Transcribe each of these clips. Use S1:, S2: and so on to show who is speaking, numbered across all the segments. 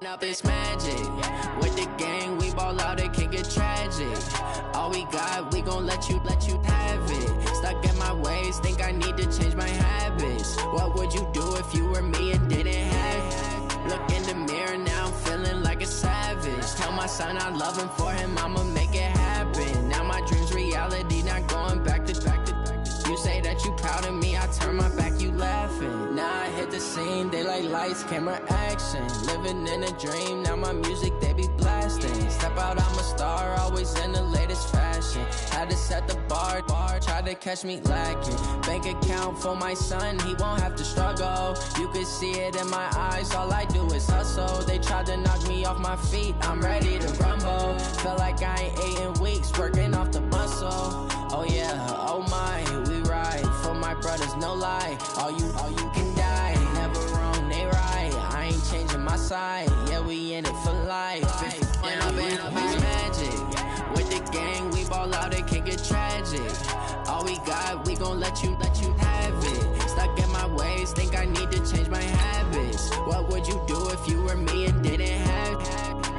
S1: Up this magic. With the gang, we ball out, it can get tragic. All we got, we gon' let you have it. Stuck in my ways, think I need to change my habits. What would you do if you were me and didn't have it? Look in the mirror, now I'm feeling like a savage. Tell my son I love him, for him I'ma make it happen. Now my dream's reality, not going back to. You say that you proud of me, I turn my back, you laughing. Now I hit the scene, they like lights, camera, action. Living in a dream, now my music, they be blasting. Step out, I'm a star, always in the latest fashion. Had to set the bar, try to catch me lacking. Bank account for my son, he won't have to struggle. You can see it in my eyes, all I do is hustle. They tried to knock me off my feet, I'm ready to rumble. Feel like I ain't ate in weeks, working off the muscle. Oh yeah, oh my, we ride for my brothers, no lie. All you can die, never wrong, they right. I ain't changing my side, yeah, we in it for life. When up is magic. With the gang, we ball out, it can get tragic. All we got, we gon' let you have it. Stuck in my ways, think I need to change my habits. What would you do if you were me and didn't have it?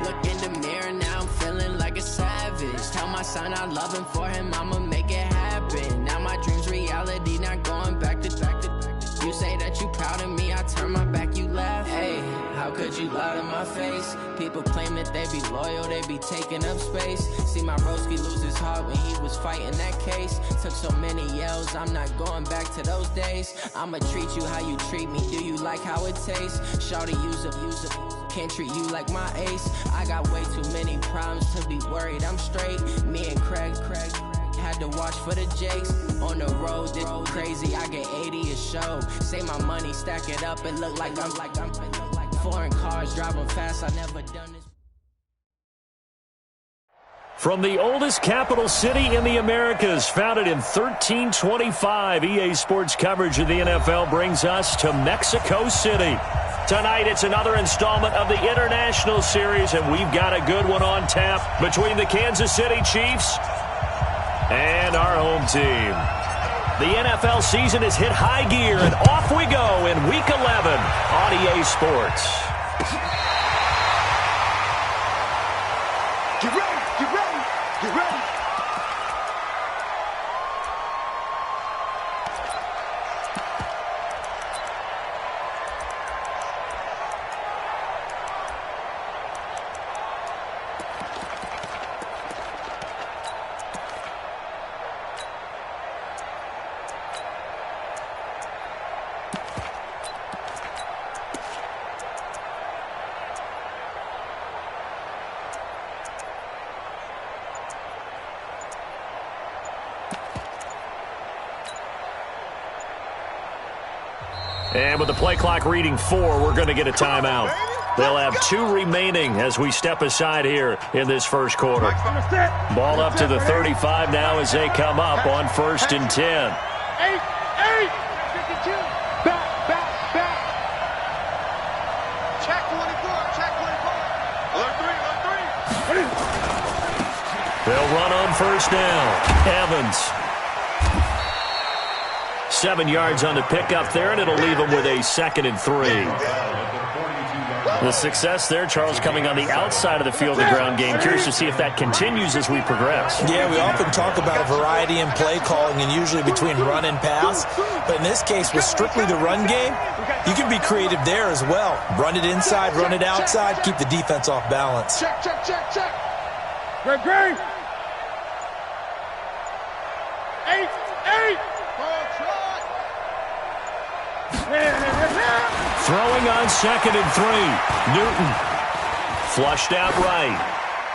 S1: Look in the mirror, now I'm feeling like a savage. Tell my son I love him, for him I'ma make it happen. Now my dream's reality, not going back to. You say that you proud of me, I turn my back, you laugh. Hey, how could you lie to my face? People claim that they be loyal, they be taking up space. See my broski lose his heart when he was fighting that case. Took so many yells, I'm not going back to those days. I'ma treat you how you treat me, do you like how it tastes? Shawty, use it. Can't treat you like my ace. I got way too many problems to be worried, I'm straight. Me and Craig had to watch for the Jakes. On the road, this crazy, I get 80 a show. Say my money, stack it up, and look like I'm foreign cars, driving fast, I never done this.
S2: From the oldest capital city in the Americas, founded in 1325, EA Sports coverage of the NFL brings us to Mexico City. Tonight, it's another installment of the International Series, and we've got a good one on tap between the Kansas City Chiefs and our home team. The NFL season has hit high gear, and off we go in Week 11 on EA Sports.
S3: Get ready, get ready, get ready.
S2: And with the play clock reading 4, we're going to get a timeout. They'll have 2 remaining as we step aside here in this first quarter. Ball up to the 35 now as they come up on 1st and 10.
S3: Back. Check 24. Alert 3.
S2: They'll run on 1st down. Evans. 7 yards on the pickup there, and it'll leave them with a 2nd and 3. The success there, Charles, coming on the outside of the field, the ground game. Curious to see if that continues as we progress.
S4: Yeah, we often talk about a variety in play calling and usually between run and pass. But in this case, with strictly the run game, you can be creative there as well. Run it inside, run it outside, keep the defense off balance.
S3: Check. Great. 8.
S2: Throwing on 2nd and 3. Newton. Flushed out right.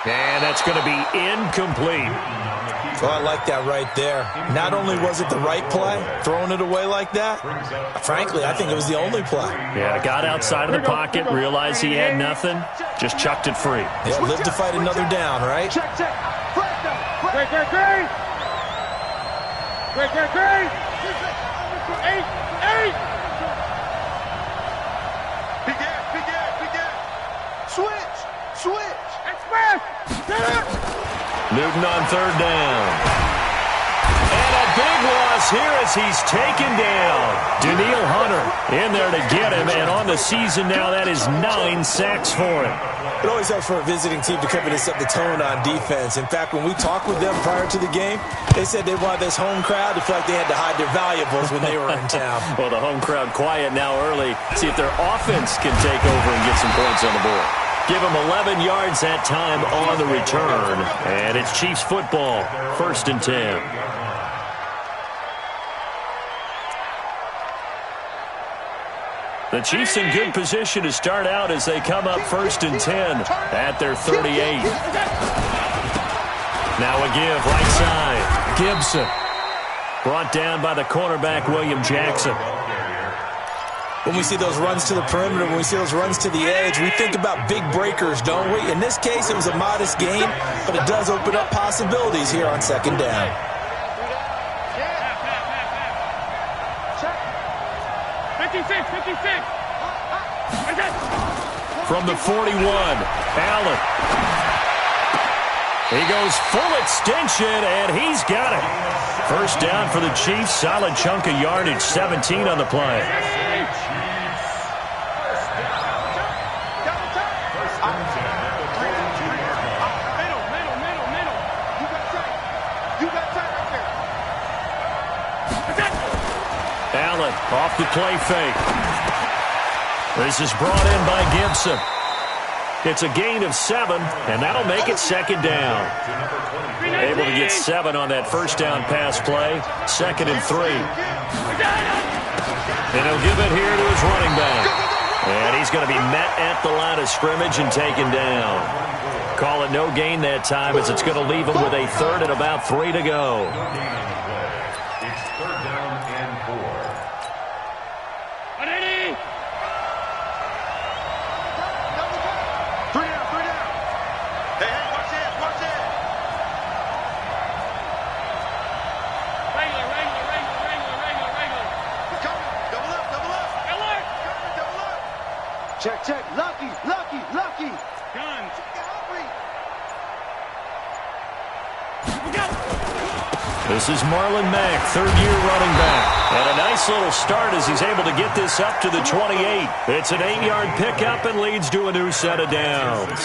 S2: And that's going to be incomplete.
S4: Well, I like that right there. Not only was it the right play, throwing it away like that, frankly, I think it was the only play.
S2: Yeah, got outside of the pocket, realized he had nothing, just chucked it free.
S4: Yeah, live to fight another down, right?
S3: Check. Great. 8. Switch. Express.
S2: Newton on 3rd down. And a big loss here as he's taken down. Danielle Hunter in there to get him, and on the season now, that is 9 sacks for him.
S4: It always helps for a visiting team to come in and set the tone on defense. In fact, when we talked with them prior to the game, they said they wanted this home crowd to feel like they had to hide their valuables when they were in town.
S2: Well, the home crowd quiet now early. See if their offense can take over and get some points on the board. Give them 11 yards that time on the return. And it's Chiefs football, 1st and 10. The Chiefs in good position to start out as they come up 1st and 10 at their 38. Now a give right side. Gibson brought down by the cornerback William Jackson.
S4: When we see those runs to the perimeter, when we see those runs to the edge, we think about big breakers, don't we? In this case, it was a modest gain, but it does open up possibilities here on 2nd down.
S2: From the 41, Allen. He goes full extension, and he's got it. 1st down for the Chiefs. Solid chunk of yardage, 17 on the play. Allen off the play fake. This is brought in by Gibson. It's a gain of 7, and that'll make it 2nd down. Able to get 7 on that 1st down pass play. 2nd and 3. And he'll give it here to his running back. And he's going to be met at the line of scrimmage and taken down. Call it no gain that time as it's going to leave him with a 3rd and about 3 to go.
S3: It's 3rd down and 4.
S5: Check. Lucky. Guns.
S2: This is Marlon Mack, 3rd-year running back. And a nice little start as he's able to get this up to the 28. It's an 8-yard pickup and leads to a new set of downs.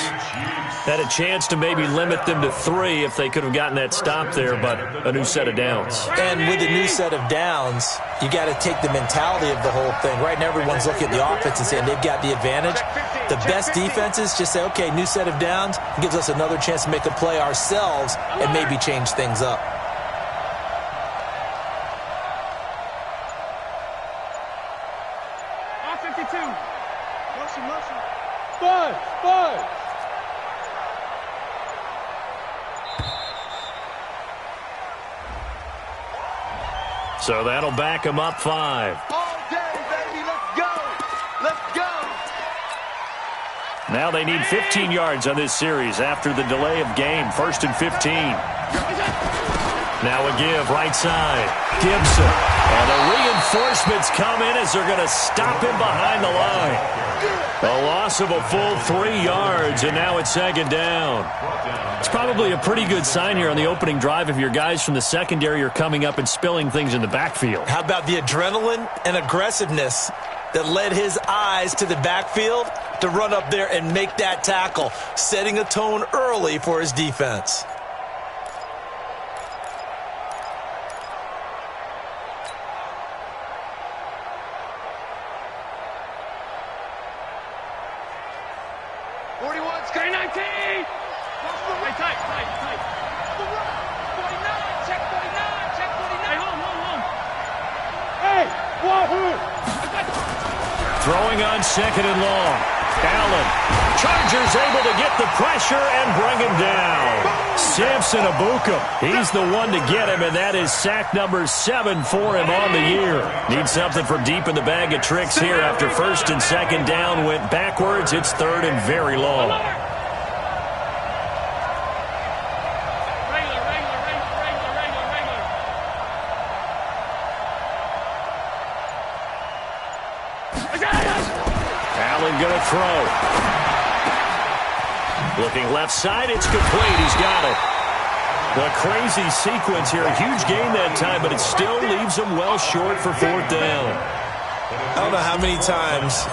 S2: Had a chance to maybe limit them to 3 if they could have gotten that stop there, but a new set of downs.
S4: And with a new set of downs, you got to take the mentality of the whole thing. Right now, everyone's looking at the offense and saying they've got the advantage. The best defenses just say, okay, new set of downs gives us another chance to make a play ourselves and maybe change things up.
S3: Five.
S2: So that'll back him up 5.
S5: All day, baby. Let's go.
S2: Now they need 15 yards on this series after the delay of game. 1st and 15. Now a give right side. Gibson. And the reinforcements come in as they're going to stop him behind the line. A loss of a full 3 yards, and now it's 2nd down. It's probably a pretty good sign here on the opening drive if your guys from the secondary are coming up and spilling things in the backfield.
S4: How about the adrenaline and aggressiveness that led his eyes to the backfield to run up there and make that tackle, setting a tone early for his defense.
S2: Throwing on 2nd and long. Allen. Chargers able to get the pressure and bring him down. Samson Abuka. He's the one to get him, and that is sack number 7 for him on the year. Needs something from deep in the bag of tricks here after 1st and 2nd down went backwards. It's 3rd and very long. Going to throw. Looking left side, it's complete. He's got it. A crazy sequence here. A huge gain that time, but it still leaves them well short for fourth down.
S4: I don't know how many times,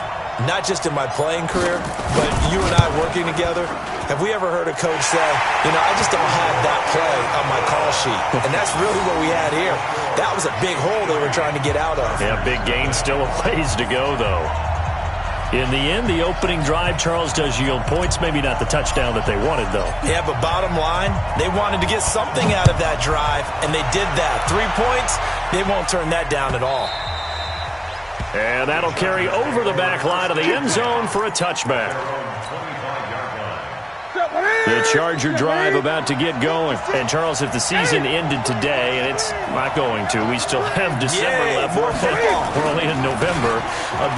S4: not just in my playing career, but you and I working together, have we ever heard a coach say, you know, I just don't have that play on my call sheet. And that's really what we had here. That was a big hole they were trying to get out of.
S2: Yeah, big gain. Still a ways to go, though. In the end, the opening drive, Charles, does yield points. Maybe not the touchdown that they wanted, though.
S4: Yeah, but bottom line, they wanted to get something out of that drive, and they did that. 3 points, they won't turn that down at all.
S2: And that'll carry over the back line of the end zone for a touchback. The Charger drive about to get going. And, Charles, if the season ended today, and it's not going to, we still have December left. We're only in November.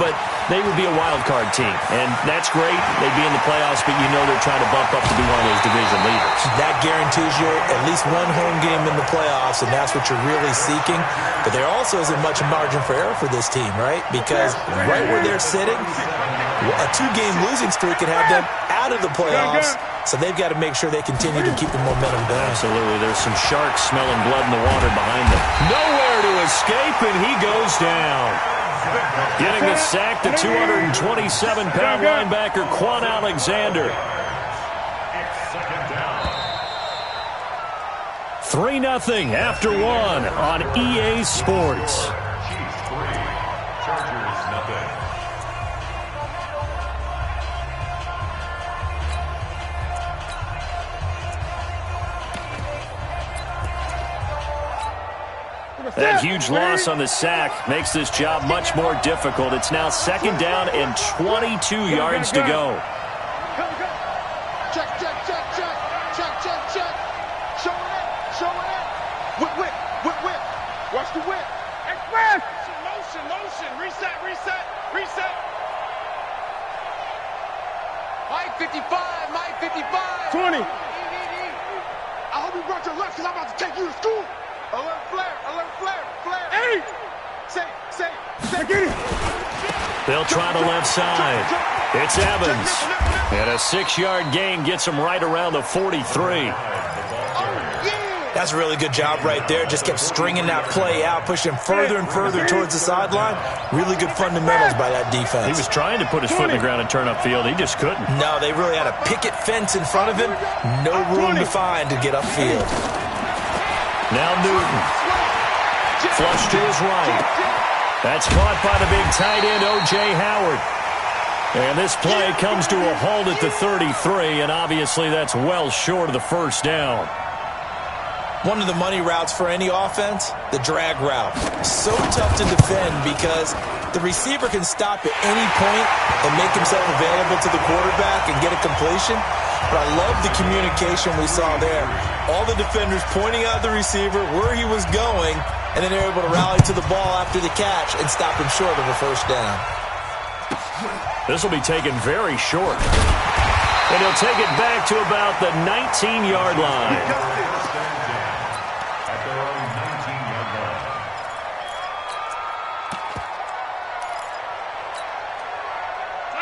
S2: But they would be a wild card team. And that's great. They'd be in the playoffs, but you know they're trying to bump up to be one of those division leaders. That guarantees you at least one home game in the playoffs, and that's what you're really seeking. But there also isn't much margin for error for this team, right? Because right where they're sitting, a 2-game losing streak could have them out of the playoffs. So they've got to make sure they continue to keep the momentum going. Absolutely. There's some sharks smelling blood in the water behind them. Nowhere to escape, and he goes down. Getting the sack, the 227-pound linebacker, Quan Alexander. 3-0 after 1 on EA Sports.
S3: Chiefs 3, Chargers nothing.
S2: That huge loss on the sack makes this job much more difficult. It's now 2nd down and 22 yards to go.
S5: Check, check, check, check. Check, check, check. Showing it, showing it. Whip, whip, whip, whip. Watch the whip. Express. Motion, motion. Reset, reset, reset. Mike 55, Mike 55. 20. I hope you brought your lunch because I'm about to take you to school. Alert flare, flare. 8. Say. Get it.
S2: They'll try the left side. It's Evans. And a 6-yard gain gets him right around the 43.
S4: That's a really good job right there. Just kept stringing that play out, pushing further and further towards the sideline. Really good fundamentals by that defense.
S2: He was trying to put his foot in the ground and turn upfield. He just couldn't.
S4: No, they really had a picket fence in front of him. No room to find to get upfield.
S2: Now Newton. Flush to his right. That's caught by the big tight end, O.J. Howard. And this play comes to a halt at the 33, and obviously that's well short of the first down.
S4: One of the money routes for any offense, the drag route. So tough to defend because the receiver can stop at any point and make himself available to the quarterback and get a completion. But I love the communication we saw there. All the defenders pointing out the receiver, where he was going, and then they're able to rally to the ball after the catch and stop him short of a first down.
S2: This will be taken very short. And he'll take it back to about the 19-yard line.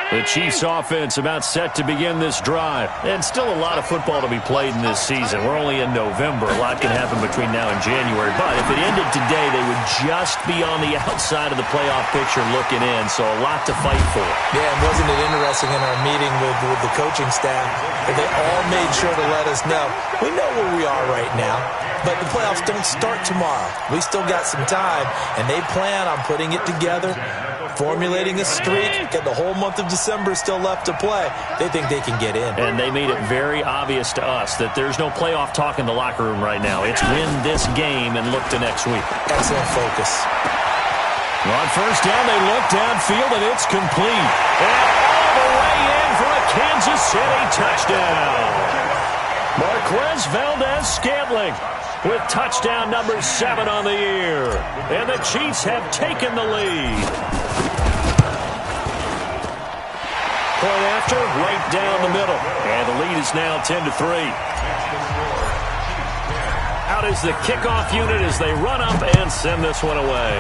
S2: The Chiefs offense about set to begin this drive. And still a lot of football to be played in this season. We're only in November. A lot can happen between now and January. But if it ended today, they would just be on the outside of the playoff picture looking in. So a lot to fight for.
S4: Yeah, and wasn't it interesting in our meeting with the coaching staff that they all made sure to let us know. We know where we are right now. But the playoffs don't start tomorrow. We still got some time, and they plan on putting it together, formulating a streak, get the whole month of December still left to play. They think they can get in.
S2: And they made it very obvious to us that there's no playoff talk in the locker room right now. It's win this game and look to next week.
S4: Excellent focus.
S2: On first down, they look downfield, and it's complete. And all the way in for a Kansas City touchdown. Marquez Valdez-Scantling with touchdown number 7 on the year. And the Chiefs have taken the lead. Point after, right down the middle. And the lead is now 10-3. Out is the kickoff unit as they run up and send this one away.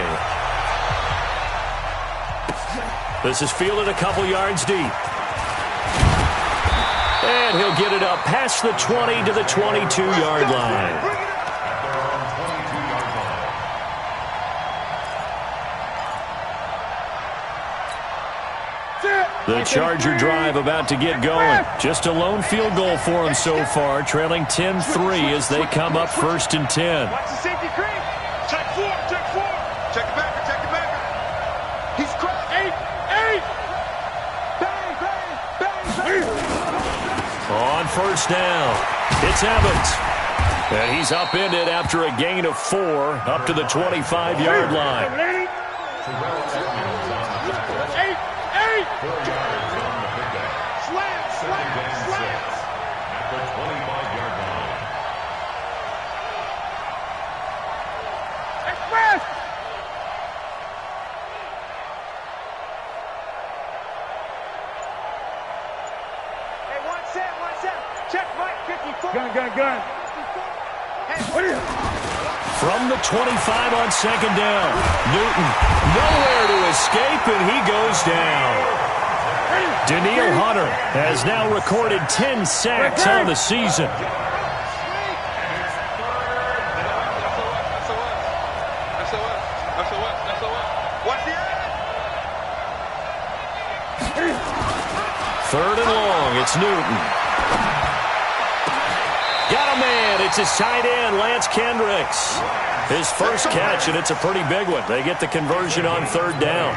S2: This is fielded a couple yards deep. And he'll get it up past the 20 to the 22-yard line. The Charger drive about to get going. Just a lone field goal for them so far, trailing 10-3 as they come up 1st and 10.
S5: Watch the safety creep. Check 4, check 4. Check it back, check it back. He's crossed. 8. Bang, bang, bang, bang.
S2: On 1st down, it's Evans. And he's upended after a gain of 4 up to the 25-yard line.
S5: Gun.
S2: From the 25 on 2nd down. Newton nowhere to escape, and he goes down. Daniil Hunter has now recorded 10 sacks on the season. Third and long, it's Newton. Got a man. It's his tight end, Lance Kendricks. His first catch, and it's a pretty big one. They get the conversion on 3rd down.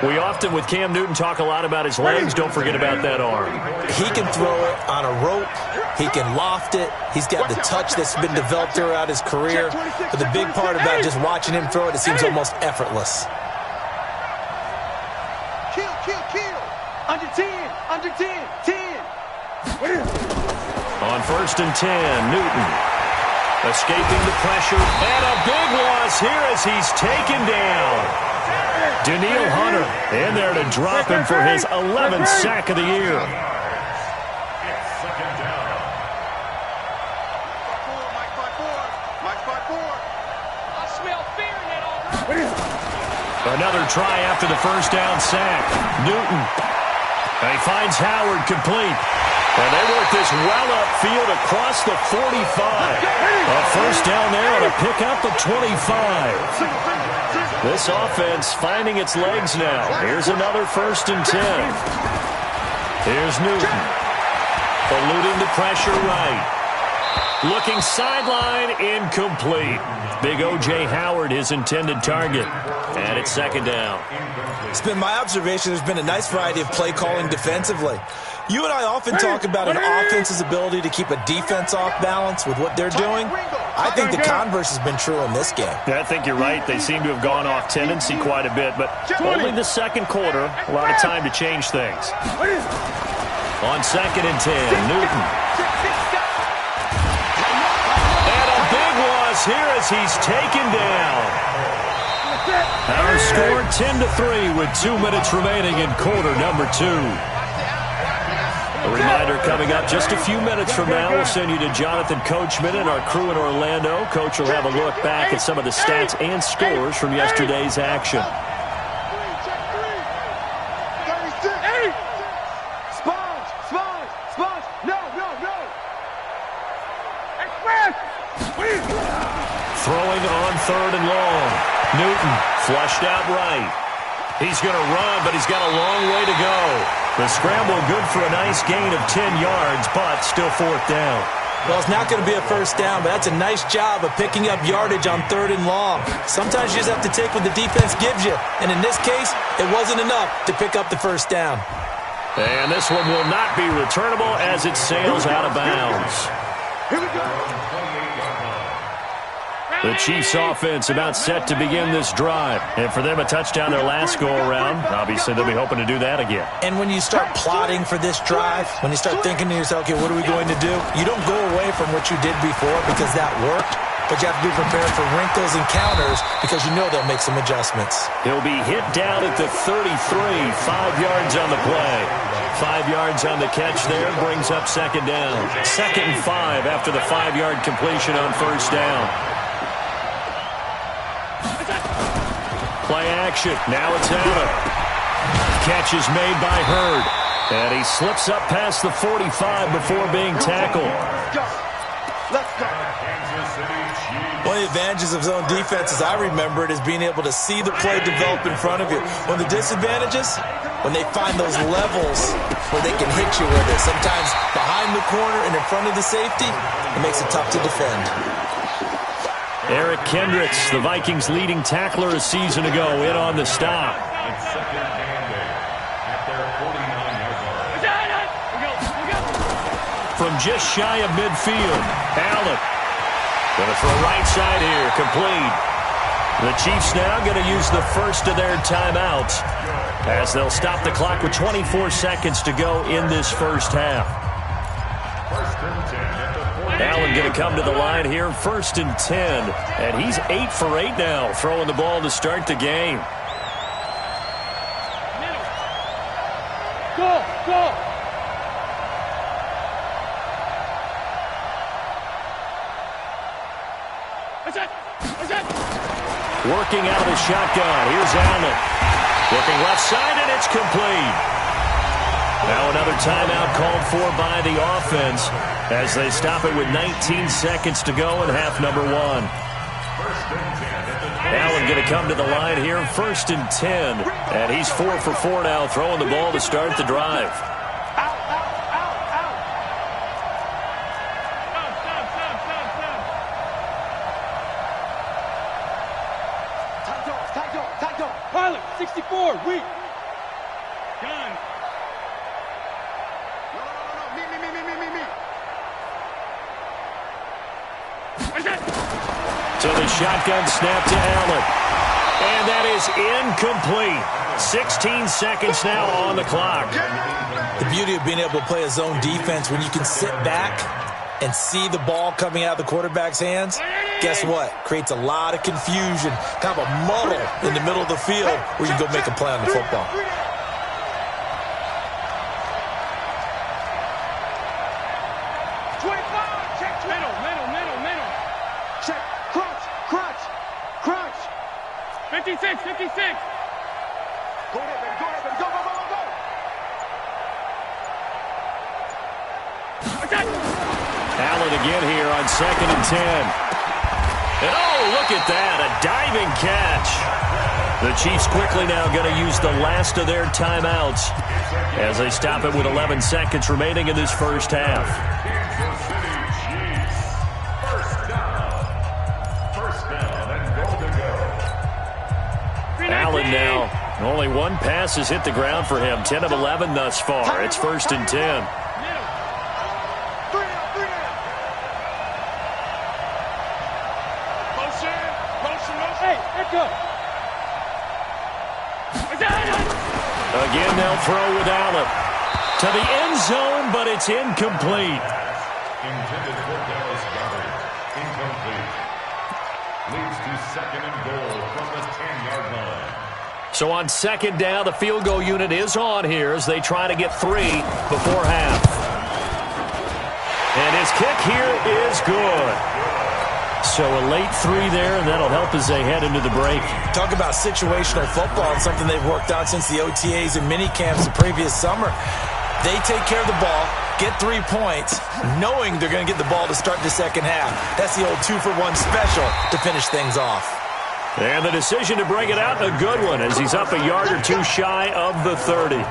S2: We often, with Cam Newton, talk a lot about his legs. Don't forget about that arm.
S4: He can throw it on a rope. He can loft it. He's got the touch that's been developed throughout his career. But the big part about just watching him throw it, it seems almost effortless.
S5: Kill. Under 10.
S2: On 1st and 10, Newton escaping the pressure, and a big loss here as he's taken down. Daniil Hunter in there to drop him for his 11th sack of the year. Another try after the 1st down sack. Newton. And he finds Howard complete. And they work this well upfield across the 45. A 1st down there on a pickup of 25. This offense finding its legs now. Here's another 1st and 10. Here's Newton. Eluding the pressure right. Looking sideline, incomplete. Big O.J. Howard, his intended target. And it's 2nd down.
S4: It's been my observation there's been a nice variety of play calling defensively. You and I often talk about an offense's ability to keep a defense off balance with what they're doing. I think the converse has been true in this game.
S2: Yeah, I think you're right. They seem to have gone off tendency quite a bit, but only the 2nd quarter, a lot of time to change things. On 2nd and 10, Newton. And a big loss here as he's taken down. Our score 10-3 with 2 minutes remaining in quarter number 2. A reminder coming up just a few minutes from now. We'll send you to Jonathan Coachman and our crew in Orlando. Coach will have a look back at some of the stats and scores from yesterday's action. Throwing on 3rd and long. Newton flushed out right. He's going to run, but he's got a long way to go. The scramble good for a nice gain of 10 yards, but still 4th down.
S4: Well, it's not going to be a 1st down, but that's a nice job of picking up yardage on 3rd and long. Sometimes you just have to take what the defense gives you, and in this case, it wasn't enough to pick up the 1st down.
S2: And this one will not be returnable as it sails out of bounds.
S5: Here we go.
S2: The Chiefs offense about set to begin this drive. And for them, a touchdown their last go-around. Obviously, they'll be hoping to do that again.
S4: And when you start plotting for this drive, when you start thinking to yourself, okay, what are we going to do? You don't go away from what you did before because that worked. But you have to be prepared for wrinkles and counters because you know they'll make some adjustments.
S2: He'll be hit down at the 33, 5 yards on the play. 5 yards on the catch there brings up 2nd down. 2nd and 5 after the 5-yard completion on 1st down. Play action. Now it's Allen. Catch is made by Hurd. And he slips up past the 45 before being tackled.
S5: Let's go.
S4: One of the advantages of zone defense, as I remember it, is being able to see the play develop in front of you. One of the disadvantages, when they find those levels where they can hit you with it, sometimes behind the corner and in front of the safety, it makes it tough to defend.
S2: Eric Kendricks, the Vikings' leading tackler a season ago, in on the stop. From just shy of midfield, Allen going to throw right side here, complete. The Chiefs now going to use the first of their timeouts as they'll stop the clock with 24 seconds to go in this first half. Allen going to come to the line here, 1st and 10. And he's 8 for 8 now, throwing the ball to start the game.
S5: Go, go.
S2: Working out of the shotgun. Here's Allen. Looking left side, and it's complete. Now another timeout called for by the offense as they stop it with 19 seconds to go in half number 1. Allen going to come to the line here, 1st and 10. And he's 4 for 4 now, throwing the ball to start the drive.
S5: Pilot, 64, weak. Gun. No. Me.
S2: So the shotgun snap to Allen. And that is incomplete. 16 seconds now on the clock.
S4: The beauty of being able to play a zone defense when you can sit back and see the ball coming out of the quarterback's hands, guess what? Creates a lot of confusion, kind of a muddle in the middle of the field where you go make a play on the football.
S5: Middle. Check. Crunch. 56. Go there, baby. Go.
S2: Allen again here on 2nd and 10. And oh, look at that, a diving catch. The Chiefs quickly now going to use the last of their timeouts as they stop it with 11 seconds remaining in this first half. Allen now, only one pass has hit the ground for him, 10 of 11 thus far. It's 1st and 10. Again, they'll throw with Allen. To the end zone, but it's incomplete.
S3: Intended for Dallas Goddard. Incomplete. Leads to 2nd and goal from the 10-yard line.
S2: So on 2nd down, the field goal unit is on here as they try to get 3 before half. And his kick here is good. So a late 3 there, and that'll help as they head into the break.
S4: Talk about situational football and something they've worked on since the OTAs and mini camps the previous summer. They take care of the ball, get 3 points, knowing they're going to get the ball to start the second half. That's the old 2-for-1 special to finish things off.
S2: And the decision to bring it out, a good one, as he's up a yard or 2 shy of the 30.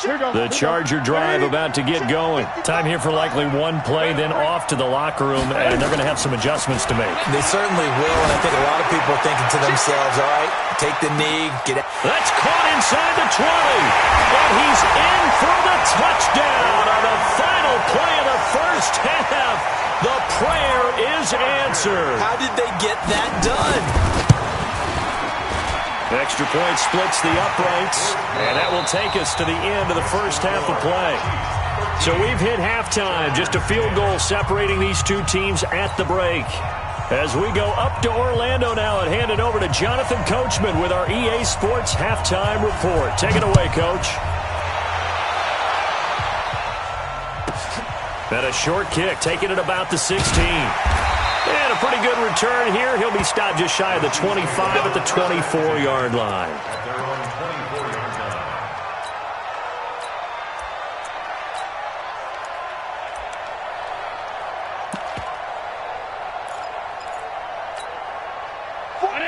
S2: The Charger drive about to get going. Time here for likely one play, then off to the locker room, and they're going to have some adjustments to make.
S4: They certainly will, and I think a lot of people are thinking to themselves, all right, take the knee, get it.
S2: That's caught inside the 20, and he's in for the touchdown on the final play of the first half. The prayer is answered.
S4: How did they get that done?
S2: Extra point splits the uprights, and that will take us to the end of the first half of play. So we've hit halftime, just a field goal separating these two teams at the break. As we go up to Orlando now and hand it over to Jonathan Coachman with our EA Sports Halftime Report. Take it away, Coach. And a short kick, taking it about the 16. And a pretty good return here. He'll be stopped just shy of the 25 at the 24-yard line.
S3: At their own 24-yard line.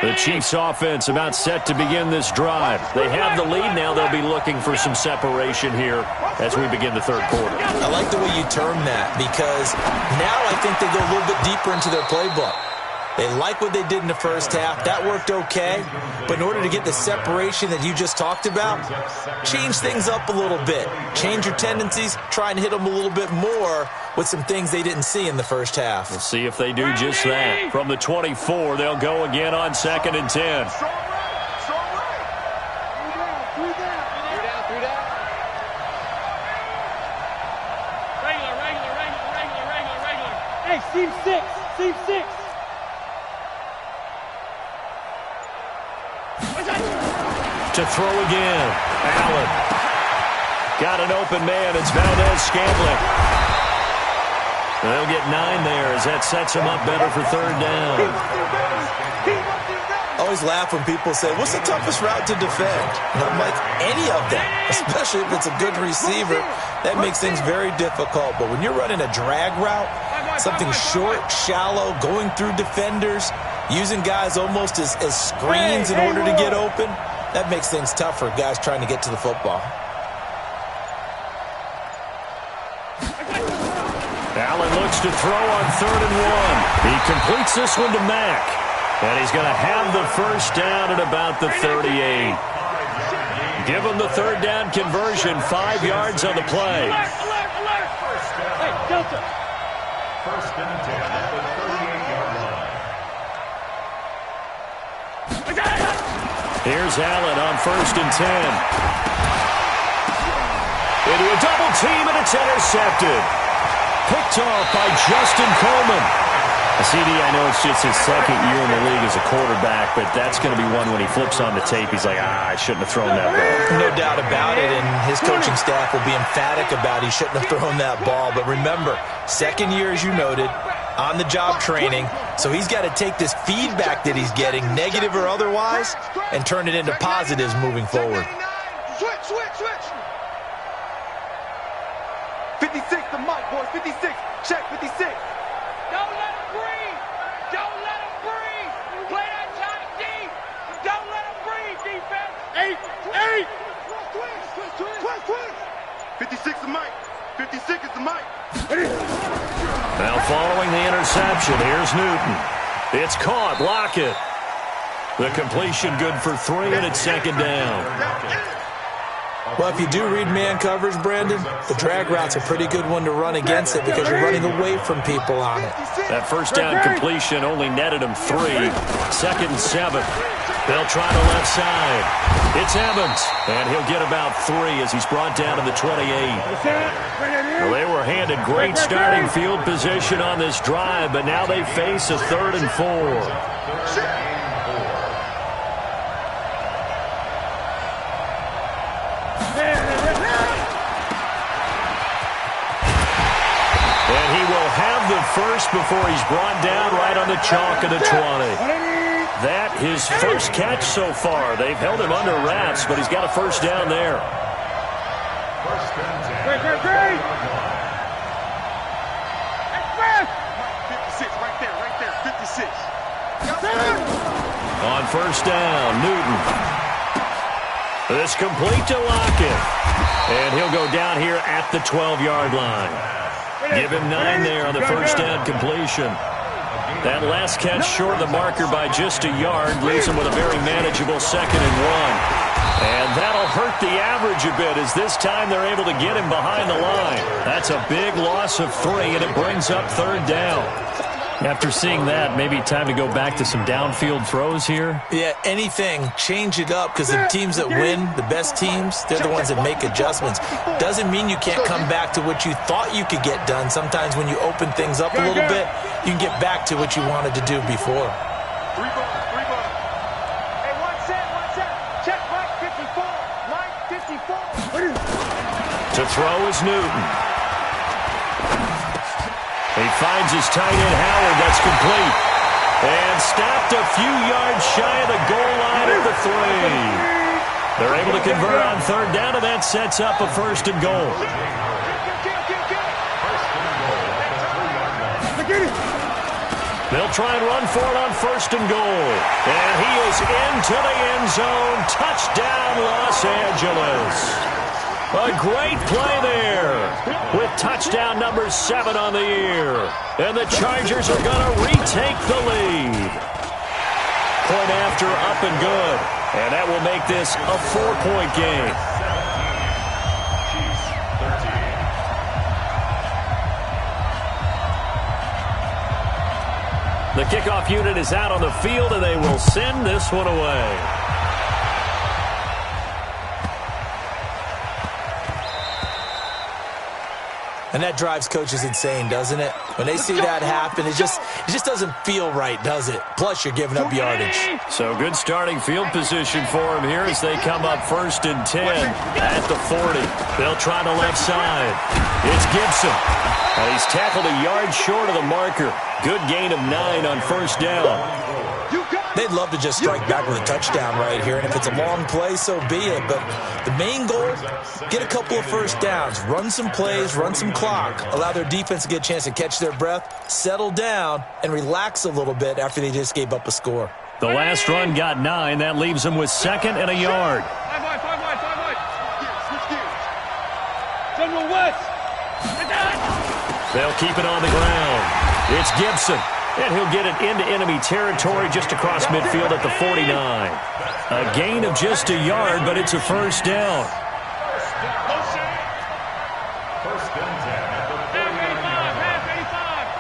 S2: The Chiefs offense about set to begin this drive. They have the lead now. They'll be looking for some separation here as we begin the third quarter.
S4: I like the way you term that because now I think they go a little bit deeper into their playbook. They like what they did in the first half. That worked okay. But in order to get the separation that you just talked about, change things up a little bit. Change your tendencies. Try and hit them a little bit more with some things they didn't see in the first half.
S2: We'll see if they do just that. From the 24, they'll go again on 2nd and 10.
S6: Hey, seam 6. Seam 6.
S2: To throw again. Allen. Got an open man. It's Valdez-Scantling. They'll get 9 there as that sets him up better for third down.
S4: I always laugh when people say, what's the toughest route to defend? And I'm like, any of them, especially if it's a good receiver. That makes things very difficult. But when you're running a drag route, something short, shallow, going through defenders, using guys almost as screens in order to get open, that makes things tough for guys trying to get to the football.
S2: Allen looks to throw on 3rd and 1. He completes this one to Mack. And he's going to have the first down at about the 38. Give him the third down conversion, 5 yards on the play.
S6: Hey, Delta.
S3: First and 10 at the 38-yard line.
S2: Here's Allen on 1st and 10. Into a double team, and it's intercepted. Picked off by Justin Coleman. CD, I know it's just his second year in the league as a quarterback, but that's going to be one when he flips on the tape. He's like, I shouldn't have thrown that ball.
S4: No doubt about it, and his coaching staff will be emphatic about he shouldn't have thrown that ball. But remember, second year, as you noted, on-the-job training, so he's got to take this feedback that he's getting, negative or otherwise, and turn it into positives moving forward.
S5: Switch. 56 the mic, boys. 56. Check 56.
S6: Don't let him breathe. Don't let him breathe. Play that shot deep. Don't let him breathe, defense. 8.
S5: 56 the mic. 56 is the mic.
S2: Now following the interception, here's Newton. It's caught. Lockett. The completion good for 3, and it's 2nd down.
S4: Well, if you do read man coverage, Brandon, the drag route's a pretty good one to run against it because you're running away from people on it.
S2: That first down completion only netted him 3. 2nd and 7. They'll try the left side. It's Evans, and he'll get about 3 as he's brought down to the 28. Well, they were handed great starting field position on this drive, but now they face a 3rd and 4. The first before he's brought down right on the chalk of the 20. That his first catch so far. They've held him under wraps, but he's got a first down there.
S3: First and 10.
S6: Great.
S5: 56 right there. 56.
S2: On first down, Newton. This complete to Lockett. And he'll go down here at the 12-yard line. Give him 9 there on the first down completion. That last catch short of the marker by just a yard leaves him with a very manageable 2nd and 1. And that'll hurt the average a bit as this time they're able to get him behind the line. That's a big loss of 3, and it brings up 3rd down. After seeing that, maybe time to go back to some downfield throws here?
S4: Yeah, anything. Change it up because the teams that win, the best teams, they're the ones that make adjustments. Doesn't mean you can't come back to what you thought you could get done. Sometimes when you open things up a little bit, you can get back to what you wanted to do before.
S5: 3 balls.
S6: Hey, one set. Check Mike 54.
S2: To throw is Newton. He He finds his tight end, Howard. That's complete. And stopped a few yards shy of the goal line at the 3. They're able to convert on third down, and that sets up a first and goal. They'll try and run for it on first and goal. And he is into the end zone. Touchdown, Los Angeles. A great play there with touchdown number 7 on the year. And the Chargers are going to retake the lead. Point after, up and good. And that will make this a 4-point game. The kickoff unit is out on the field, and they will send this one away.
S4: And that drives coaches insane, doesn't it? When they see that happen, it just doesn't feel right, does it? Plus, you're giving up yardage.
S2: So good starting field position for him here as they come up first and 10 at the 40. They'll try the left side. It's Gibson. And he's tackled a yard short of the marker. Good gain of 9 on first down.
S4: They'd love to just strike back with a touchdown right here, and if it's a long play, so be it. But the main goal, get a couple of first downs, run some plays, run some clock, allow their defense to get a chance to catch their breath, settle down, and relax a little bit after they just gave up a score.
S2: The last run got 9. That leaves them with 2nd and a yard.
S6: Five wide. Switch gears. General West.
S2: They'll keep it on the ground. It's Gibson. And he'll get it into enemy territory just across midfield at the 49. A gain of just a yard, but it's a first down.
S3: First and 10 at the 49-yard line.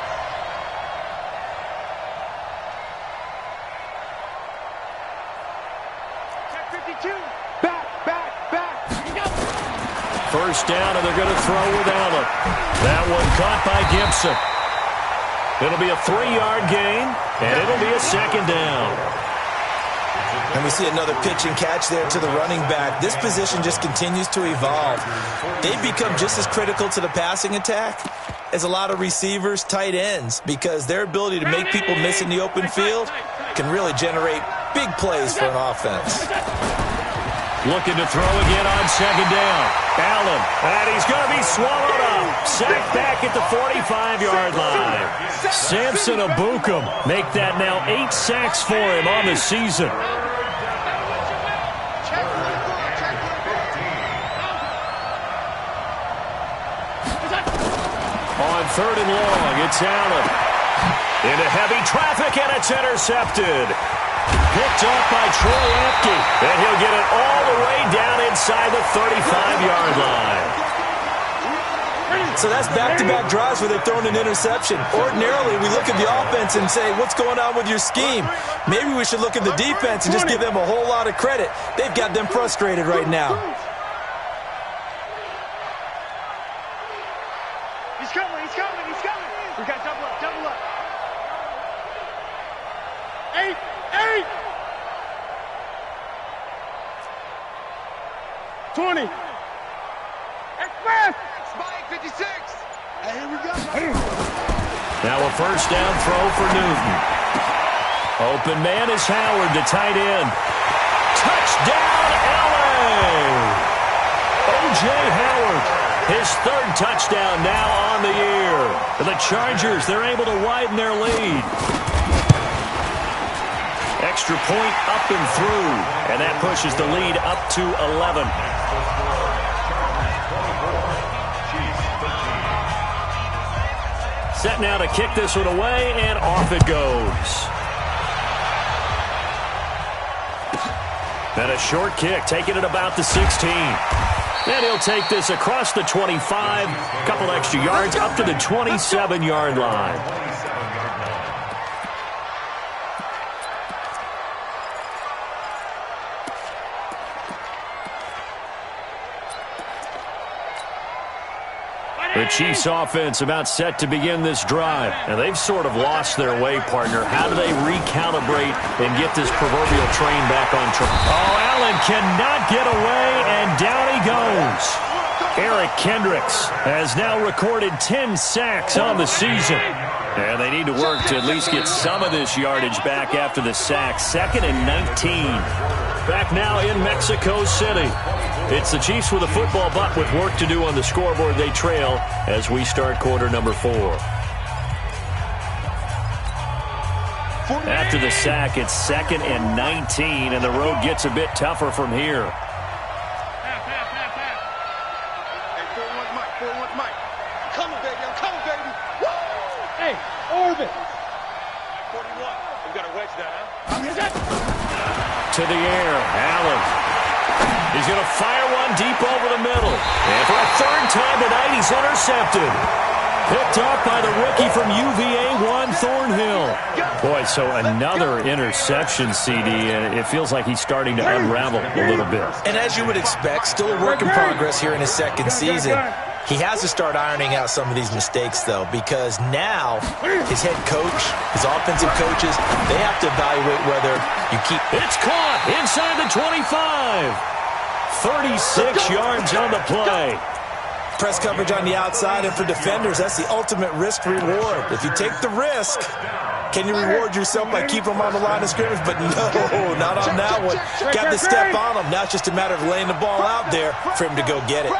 S6: Check 52. Back.
S2: First down, and they're going to throw without it. That one caught by Gibson. It'll be a 3-yard gain, and it'll be a second down.
S4: And we see another pitch and catch there to the running back. This position just continues to evolve. They've become just as critical to the passing attack as a lot of receivers, tight ends, because their ability to make people miss in the open field can really generate big plays for an offense.
S2: Looking to throw again on second down. Allen, and he's going to be swallowed up. Sacked back at the 45-yard line. Samson Abukum make that now 8 sacks for him on the season. On third and long, it's Allen. Into heavy traffic, and it's intercepted. Picked up by Troy Apke, and he'll get it all the way down inside the 35-yard line.
S4: So that's back-to-back drives where they've thrown an interception. Ordinarily, we look at the offense and say, what's going on with your scheme? Maybe we should look at the defense and just give them a whole lot of credit. They've got them frustrated right now.
S6: He's coming. We got double up. 8. 20. Express. Spike 56. And here we go.
S2: Now a first down throw for Newton. Open man is Howard, the tight end. Touchdown, LA! O.J. Howard, his 3rd touchdown now on the year. And the Chargers, they're able to widen their lead. Extra point up and through, and that pushes the lead up to 11. Set now to kick this one away, and off it goes. And a short kick, taking it about the 16. And he'll take this across the 25, a couple extra yards, up to the 27-yard line. The Chiefs offense about set to begin this drive. And they've sort of lost their way, partner. How do they recalibrate and get this proverbial train back on track? Oh, Allen cannot get away, and down he goes. Eric Kendricks has now recorded 10 sacks on the season. And they need to work to at least get some of this yardage back after the sack. 2nd and 19. Back now in Mexico City. It's the Chiefs with a football, but with work to do on the scoreboard. They trail as we start quarter number 4. After the sack, it's 2nd and 19, and the road gets a bit tougher from here. To the air, Allen. He's going to fire one deep over the middle. And for a 3rd time tonight, he's intercepted. Picked off by the rookie from UVA, Juan Thornhill. Boy, so another interception, CD, and it feels like he's starting to unravel a little bit. And as you would expect, still a work in progress here in his 2nd season. He has to start ironing out some of these mistakes, though, because now his head coach, his offensive coaches, they have to evaluate whether you keep... It's caught inside the 25. 36 yards on the play. Press coverage on the outside, and for defenders, that's the ultimate risk-reward. If you take the risk, can you reward yourself by keeping them on the line of scrimmage? But no, not on that one. Got to step on them. Now it's just a matter of laying the ball out there for him to go get it.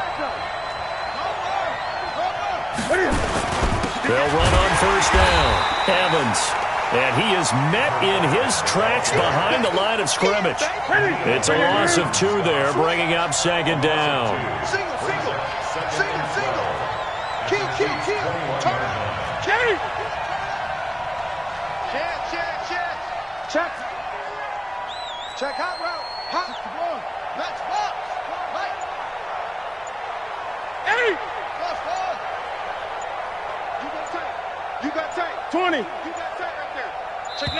S2: They'll run on 1st down. Evans. And he is met in his tracks behind the line of scrimmage. It's a loss of 2 there, bringing up 2nd down.
S5: Single. Key. Turn. Key. Check hot route. Hot. Let's box. Right. 8. You got tape. 20. You got tape right there. Check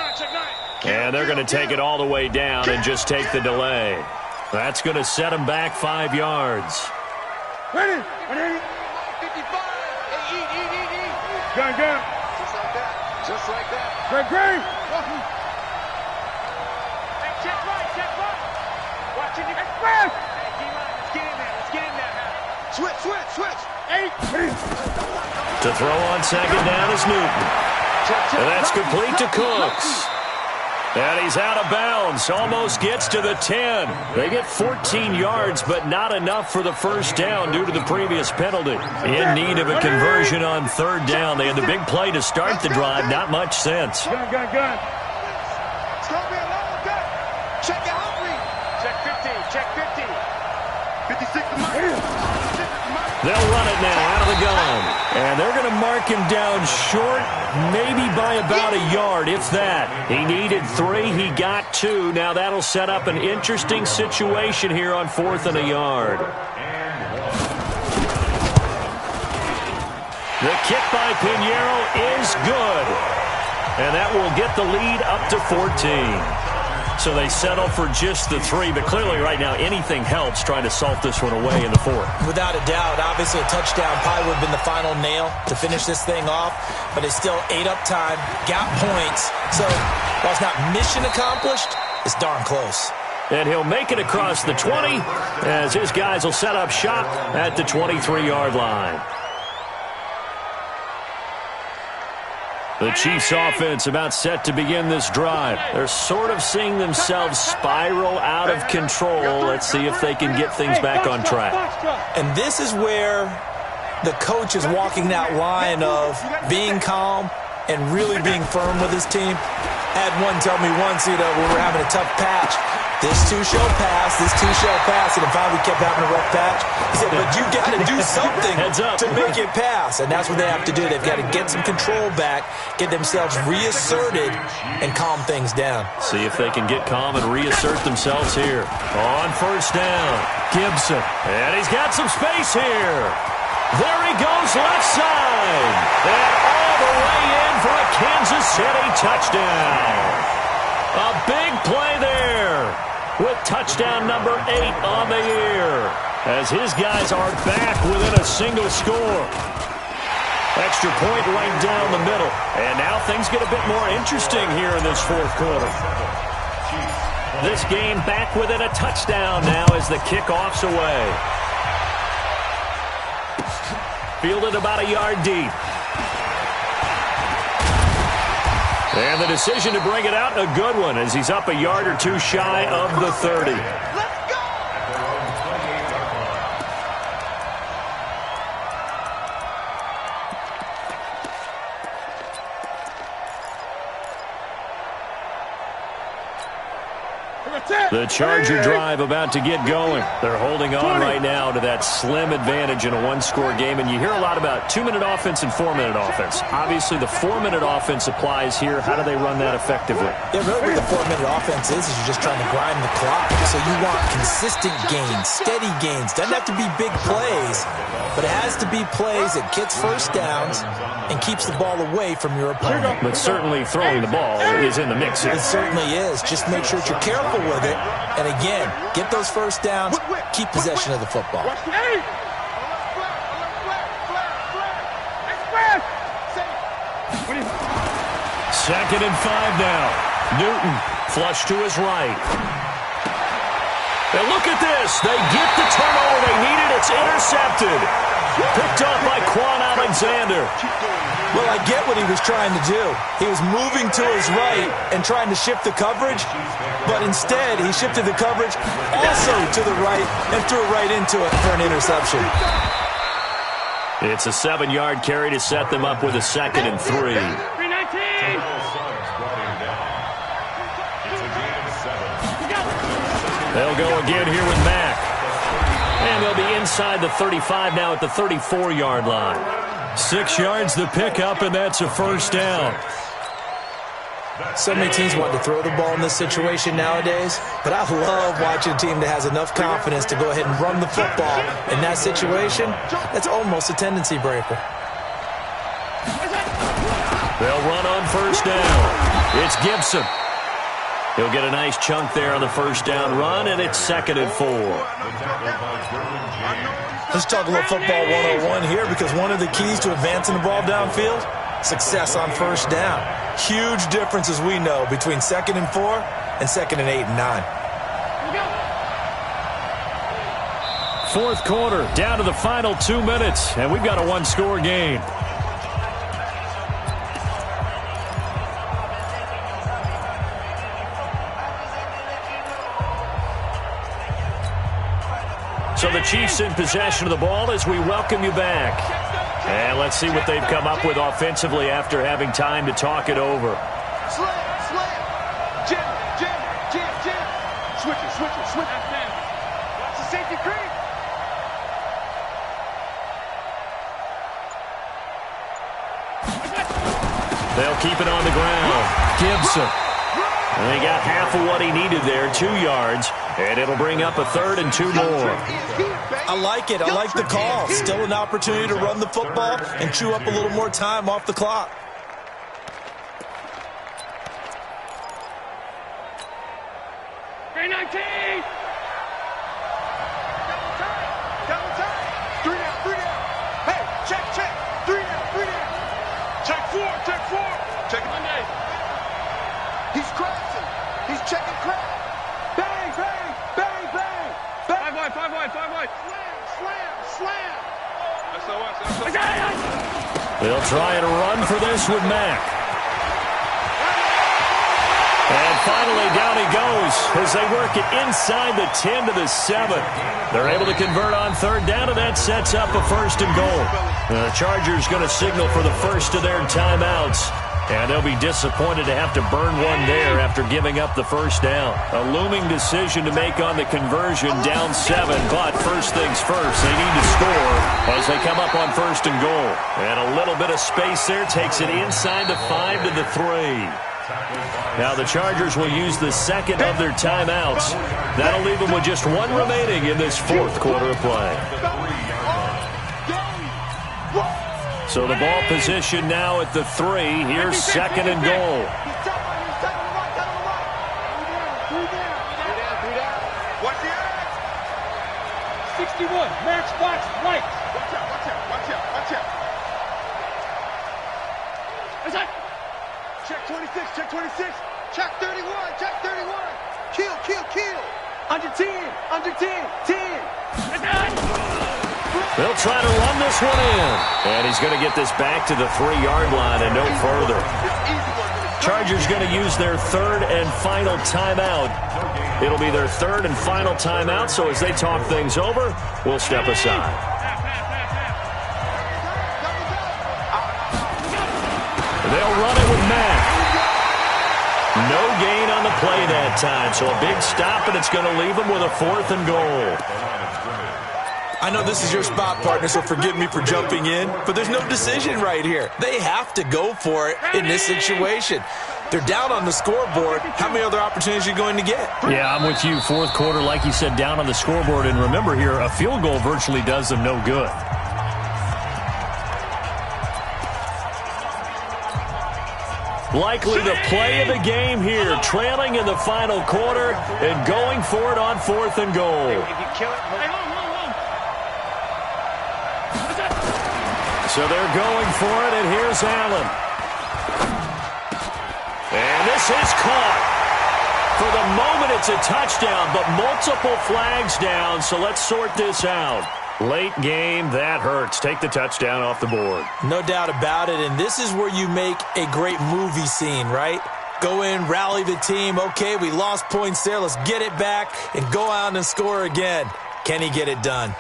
S5: 9.
S2: And they're going to take it all the way down and just take the delay. That's going to set them back 5 yards.
S5: Ready. 55. Gun. Just like that. Great. Check right. Watching the express. Let's get in there. Switch. 8.
S2: To throw on 2nd down is Newton. And that's complete to Cooks. And he's out of bounds. Almost gets to the 10. They get 14 yards, but not enough for the 1st down due to the previous penalty. In need of a conversion on 3rd down. They had the big play to start the drive. Not much sense.
S5: Gun. It's going to be a long day. Check your heart rate. Check 50. 56 to Mike.
S2: They'll run it now out of the gun. And they're going to mark him down short, maybe by about a yard, if that. He needed 3. He got 2. Now that'll set up an interesting situation here on 4th and a yard. The kick by Pinheiro is good. And that will get the lead up to 14. So they settle for just the 3, but clearly right now anything helps trying to salt this one away in the 4th.
S4: Without a doubt, obviously a touchdown probably would have been the final nail to finish this thing off, but it's still 8 up time, got points. So while it's not mission accomplished, it's darn close.
S2: And he'll make it across the 20 as his guys will set up shop at the 23-yard line. The Chiefs offense about set to begin this drive. They're sort of seeing themselves spiral out of control. Let's see if they can get things back on track.
S4: And this is where the coach is walking that line of being calm and really being firm with his team. Had one tell me once, when we're having a tough patch, this too shall pass, and then finally we kept having a rough patch. He said, but you got to do something to make it pass, and that's what they have to do. They've got to get some control back, get themselves reasserted, and calm things down.
S2: See if they can get calm and reassert themselves here. On 1st down, Gibson, and he's got some space here. There he goes left side, and all the way in for a Kansas City touchdown. A big play there with touchdown number 8 on the year as his guys are back within a single score. Extra point right down the middle. And now things get a bit more interesting here in this 4th quarter. This game back within a touchdown now as the kickoff's away. fielded about a yard deep. And the decision to bring it out, a good one, as he's up a yard or two shy of the 30.
S5: Let's go!
S2: The Charger drive about to get going. They're holding on right now to that slim advantage in a one-score game. And you hear a lot about 2-minute offense and 4-minute offense. Obviously, the 4-minute offense applies here. How do they run that effectively?
S4: Yeah, really what the 4-minute offense is you're just trying to grind the clock. So you want consistent gains, steady gains. Doesn't have to be big plays, but it has to be plays that gets first downs and keeps the ball away from your opponent.
S2: But certainly throwing the ball is in the mix here.
S4: It certainly is. Just make sure that you're careful with it. And again, get those first downs, keep possession of the football.
S2: Second and 5 now. Newton flush to his right. And look at this. They get the turnover they needed. It's intercepted. Picked up by Quan Alexander.
S4: Well, I get what he was trying to do. He was moving to his right and trying to shift the coverage, but instead he shifted the coverage also to the right and threw it right into it for an interception.
S2: It's a 7-yard carry to set them up with a 2nd and 3. They'll go again here with Mack. And they'll be inside the 35 now at the 34-yard line. 6 yards the pickup, and that's a first down.
S4: So many teams want to throw the ball in this situation nowadays, but I love watching a team that has enough confidence to go ahead and run the football. In that situation, that's almost a tendency breaker.
S2: They'll run on first down. It's Gibson. He'll get a nice chunk there on the first down run, and it's 2nd and 4.
S4: Let's talk a little football 101 here, because one of the keys to advancing the ball downfield, success on first down. Huge difference, as we know, between 2nd and 4 and 2nd and 8 and 9.
S2: Fourth quarter, down to the final 2 minutes, and we've got a one-score game. So the Chiefs in possession of the ball as we welcome you back. And let's see what they've come up with offensively after having time to talk it over.
S5: Slam, slam. Jam, jam, jam, jam. Switch it, switch it, switch it. Watch the safety creep.
S2: They'll keep it on the ground. Gibson. And they got half of what he needed there, 2 yards. And it'll bring up a 3rd and 2 more.
S4: I like it. I like the call. Still an opportunity to run the football and chew up a little more time off the clock.
S6: Green 19!
S5: Double time. 3 down, 3 down. Hey, check, check. 3 down, 3 down. Check 4, check 4. Check it. Monday. He's crashing. He's checking crash. Bang, bang, bang, bang. Bang.
S6: 5 wide.
S5: Slam, slam.
S2: They'll try and run for this with Mack. And finally, down he goes as they work it inside the 10 to the 7. They're able to convert on 3rd down, and that sets up a 1st and goal. The Chargers going to signal for the first of their timeouts. And they'll be disappointed to have to burn one there after giving up the first down. A looming decision to make on the conversion, down 7. But first things first, they need to score as they come up on 1st and goal. And a little bit of space there takes it inside the 5 to the 3. Now the Chargers will use the 2nd of their timeouts. That'll leave them with just 1 remaining in this 4th quarter of play. So the ball position now at the 3. Here's 2nd and goal.
S5: Watch the eye.
S6: 61, Matchbox White.
S5: Watch out, watch out, watch out, watch out.
S6: What's that?
S5: Check 26, check 26. Check 31, check 31. Kill, kill, kill. Under 10, under 10, 10.
S6: What's that?
S2: They'll try to run this one in. And he's going to get this back to the 3-yard line and no further. Chargers going to use their third and final timeout. It'll be their third and final timeout, so as they talk things over, we'll step aside. They'll run it with Matt. No gain on the play that time, so a big stop, and it's going to leave them with a 4th and goal.
S4: I know this is your spot, partner, so forgive me for jumping in, but there's no decision right here. They have to go for it in this situation. They're down on the scoreboard. How many other opportunities are you going to get?
S2: Yeah, I'm with you. 4th quarter, like you said, down on the scoreboard. And remember here, a field goal virtually does them no good. Likely the play of the game here, trailing in the final quarter and going for it on 4th and goal.
S6: If you kill it,
S2: so they're going for it, and here's Allen. And this is caught. For the moment, it's a touchdown, but multiple flags down, so let's sort this out. Late game, that hurts. Take the touchdown off the board.
S4: No doubt about it, and this is where you make a great movie scene, right? Go in, rally the team. Okay, we lost points there. Let's get it back and go out and score again. Can he get it done?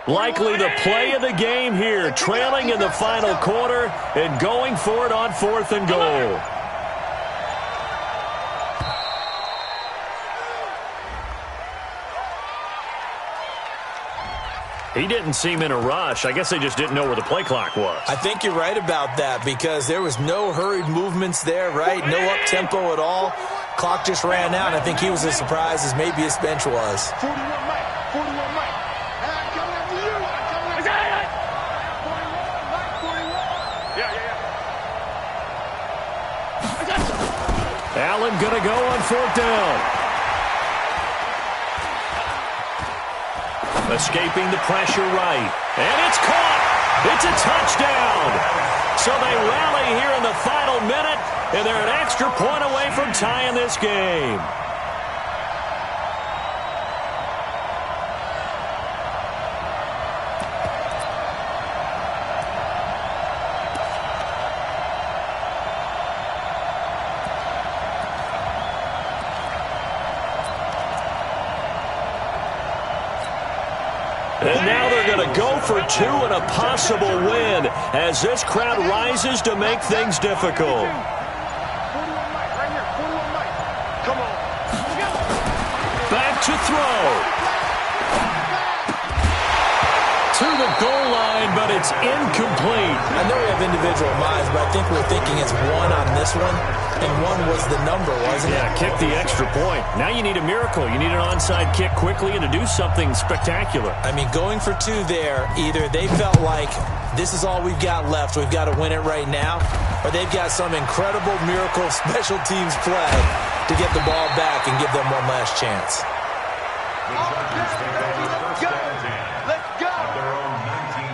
S2: Likely the play of the game here, trailing in the final quarter and going for it on 4th and goal. He didn't seem in a rush. I guess they just didn't know where the play clock was.
S4: I think you're right about that because there was no hurried movements there, right? No up-tempo at all. Clock just ran out. I think he was as surprised as maybe his bench was.
S5: 41 Mike. 41 Mike. I'm coming after you. I'm coming after you. 41 Mike. 41. Yeah.
S2: Allen going to go on 4th down. Escaping the pressure right. And it's caught. It's a touchdown. So they rally here in the final minute, and they're an extra point away from tying this game. And now they're going to go for 2 and a possible win as this crowd rises to make things difficult.
S5: 41 Mike, right here. 41 Mike. Come on.
S2: Back to throw. To the goal line, but it's incomplete.
S4: I know we have individual minds, but I think we're thinking it's 1 on this one, and 1 was the number, wasn't it?
S2: Yeah, kick the extra point. Now you need a miracle. You need an onside kick quickly and to do something spectacular.
S4: I mean, going for 2 there, either they felt like this is all we've got left, we've got to win it right now, or they've got some incredible miracle special teams play to get the ball back and give them one last chance.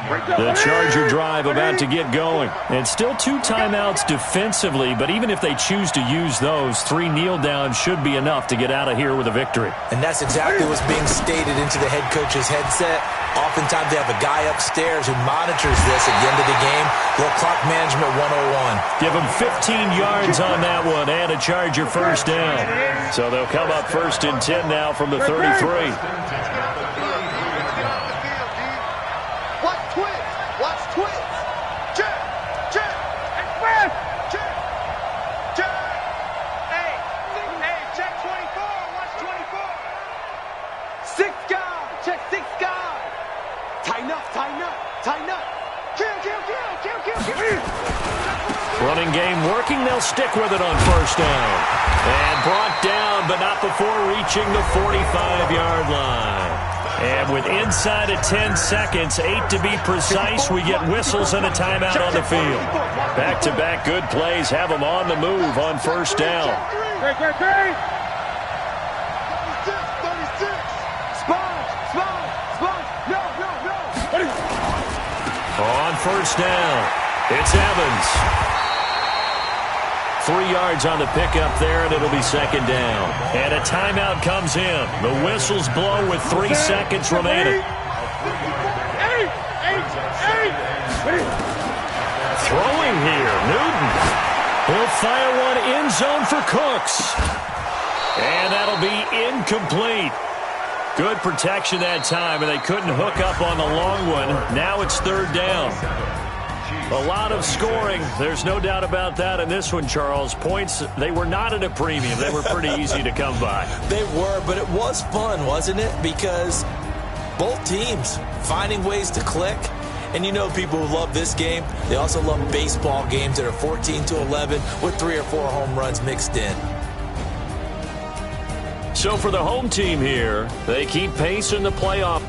S2: The Charger drive about to get going. And still 2 timeouts defensively, but even if they choose to use those, 3 kneel downs should be enough to get out of here with a victory.
S4: And that's exactly what's being stated into the head coach's headset. Oftentimes they have a guy upstairs who monitors this at the end of the game. Little clock management 101.
S2: Give them 15 yards on that one and a Charger first down. So they'll come up 1st and 10 now from the 33. Running game working. They'll stick with it on 1st down. And brought down, but not before reaching the 45-yard line. And with inside of 10 seconds, 8 to be precise, we get whistles and a timeout on the field. Back-to-back good plays have them on the move on 1st down.
S5: 36. Sponge. No.
S2: first down. It's Evans. 3 yards on the pickup there, and it'll be second down. And a timeout comes in. The whistles blow with 3 seconds remaining. Throwing here, Newton. He'll fire one end zone for Cooks. And that'll be incomplete. Good protection that time, and they couldn't hook up on the long one. Now it's third down. A lot of scoring. There's no doubt about that in this one, Charles. Points, they were not at a premium. They were pretty easy to come by.
S4: They were, but it was fun, wasn't it? Because both teams finding ways to click. And you know people who love this game, they also love baseball games that are 14-11 with 3 or 4 home runs mixed in.
S2: So for the home team here, they keep pace in the playoff.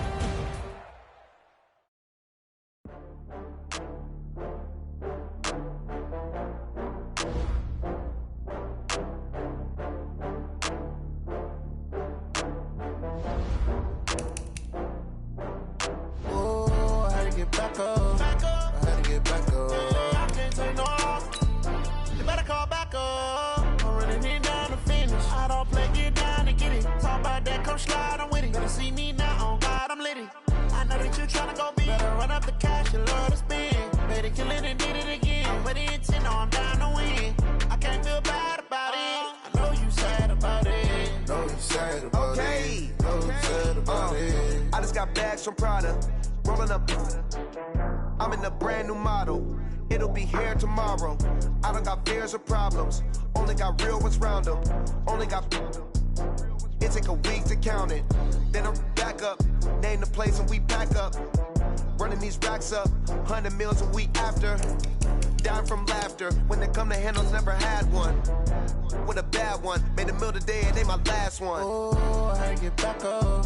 S7: I'm in a brand new model. It'll be here tomorrow. I don't got fears or problems. Only got real ones round them. Only got. It take a week to count it. Then I'm back up. Name the place and we pack up. Running these racks up. 100 meals a week after. Dying from laughter. When they come to handles, never had one. With a bad one. Made a meal today and they my last one.
S8: Oh, I had to get back up.